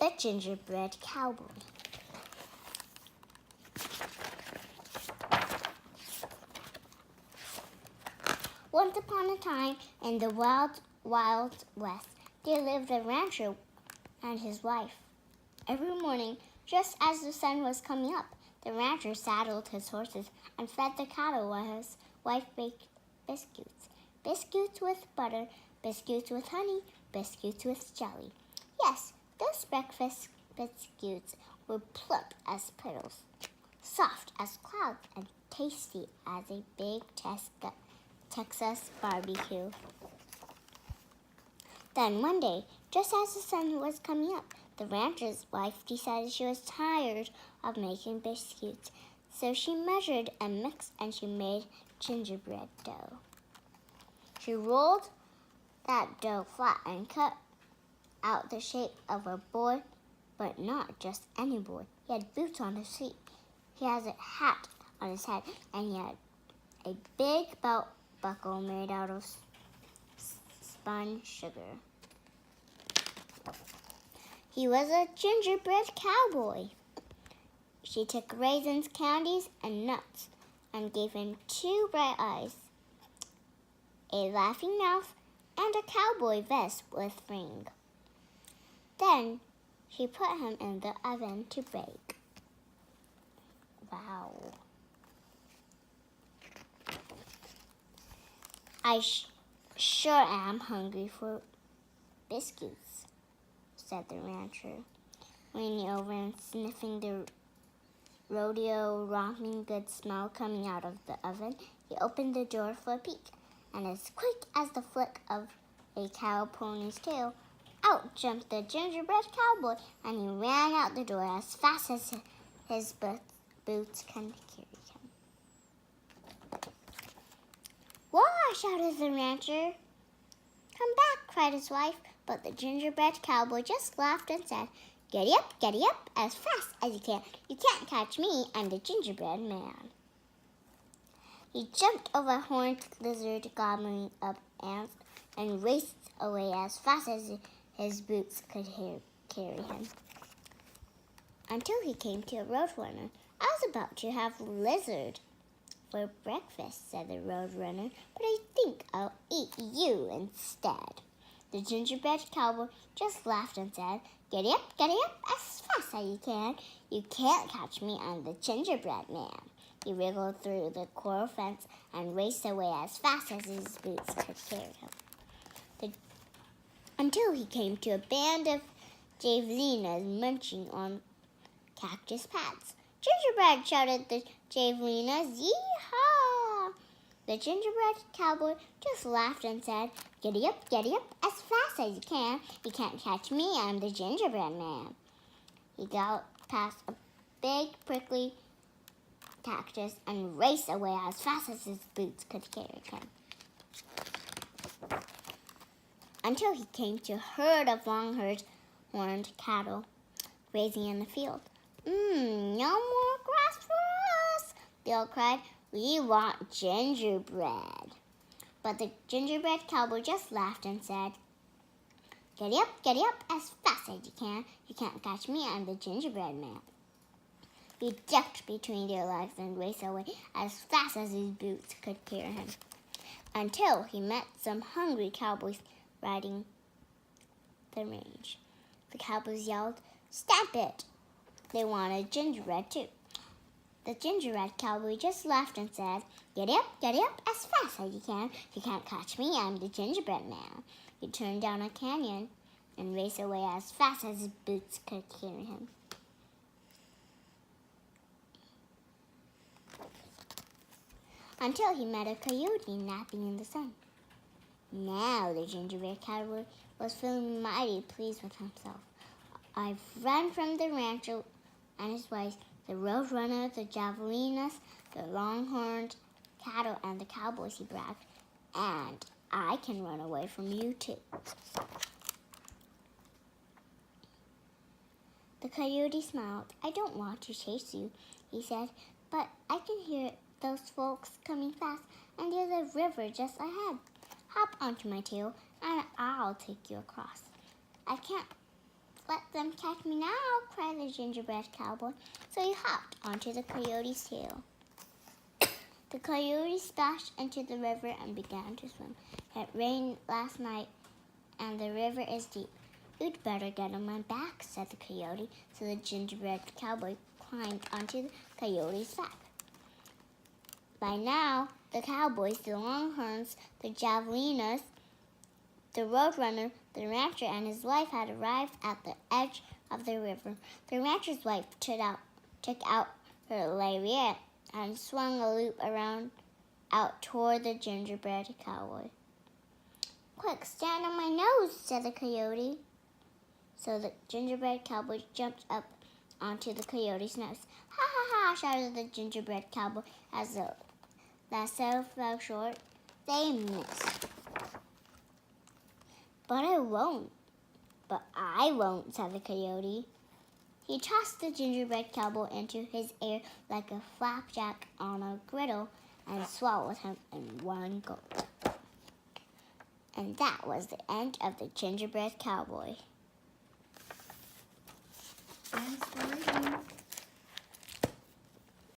The Gingerbread Cowboy. Once upon a time, in the wild, wild west, there lived a rancher and his wife. Every morning, just as the sun was coming up, the rancher saddled his horses and fed the cattle while his wife baked biscuits. Biscuits with butter, biscuits with honey, biscuits with jelly. Yes, those breakfast biscuits were plump as petals, soft as clouds, and tasty as a big Texas barbecue. Then one day, just as the sun was coming up, the rancher's wife decided she was tired of making biscuits. So she measured and mixed, and she made gingerbread dough. She rolled that dough flat and cut out the shape of a boy, but not just any boy. He had boots on his feet. He has a hat on his head, and he had a big belt buckle made out of spun sugar. He was a gingerbread cowboy. She took raisins, candies, and nuts and gave him 2 bright eyes, a laughing mouth, and a cowboy vest with ring. Then she put him in the oven to bake. Wow. I sure am hungry for biscuits, said the rancher, leaning over and sniffing the rodeo romping good smell coming out of the oven. He opened the door for a peek, and as quick as the flick of a cow pony's tail, out jumped the gingerbread cowboy, and he ran out the door as fast as his boots can carry him. "Why?" shouted the rancher. "Come back," cried his wife, but the gingerbread cowboy just laughed and said, Giddy up, as fast as you can. You can't catch me, I'm the gingerbread man." He jumped over a horned lizard gobbling up ants and raced away as fast as his boots could carry him, until he came to a roadrunner. "I was about to have lizard for breakfast," said the roadrunner, "but I think I'll eat you instead." The gingerbread cowboy just laughed and said, Giddy up, as fast as you can. You can't catch me, I'm the gingerbread man." He wriggled through the coral fence and raced away as fast as his boots could carry him, until he came to a band of javelinas munching on cactus pads. "Gingerbread!" shouted the javelinas. "Yee-haw!" The gingerbread cowboy just laughed and said, Giddy up, as fast as you can. You can't catch me, I'm the gingerbread man." He galloped past a big prickly cactus and raced away as fast as his boots could carry him, until he came to a herd of long-horned cattle grazing in the field. No more grass for us," they all cried. "We want gingerbread." But the gingerbread cowboy just laughed and said, Giddy up, as fast as you can. You can't catch me, I'm the gingerbread man." He ducked between their legs and raced away as fast as his boots could carry him, until he met some hungry cowboys riding the range. The cowboys yelled, "Stamp it!" They wanted gingerbread too. The gingerbread cowboy just laughed and said, Giddy up, as fast as you can. You can't catch me, I'm the gingerbread man." He turned down a canyon and raced away as fast as his boots could carry him, until he met a coyote napping in the sun. Now the gingerbread cowboy was feeling mighty pleased with himself. "I've run from the rancher and his wife, the roadrunner, the javelinas, the longhorned cattle, and the cowboys," he bragged, "and I can run away from you too." The coyote smiled. "I don't want to chase you," he said, "but I can hear those folks coming fast, and there's a river just ahead. Hop onto my tail, and I'll take you across." "I can't let them catch me now, cried the gingerbread cowboy. So he hopped onto the coyote's tail. The coyote splashed into the river and began to swim. It rained last night, and the river is deep. You'd better get on my back, said the coyote. So the gingerbread cowboy climbed onto the coyote's back. By now, the cowboys, the longhorns, the javelinas, the roadrunner, the rancher, and his wife had arrived at the edge of the river. The rancher's wife took out her lariat and swung a loop around out toward the gingerbread cowboy. Quick, stand on my nose, said the coyote. So the gingerbread cowboy jumped up onto the coyote's nose. Ha ha ha, shouted the gingerbread cowboy as the lasso fell short. They missed. But I won't, said the coyote. He tossed the gingerbread cowboy into his air like a flapjack on a griddle and swallowed him in one gulp. And that was the end of the gingerbread cowboy.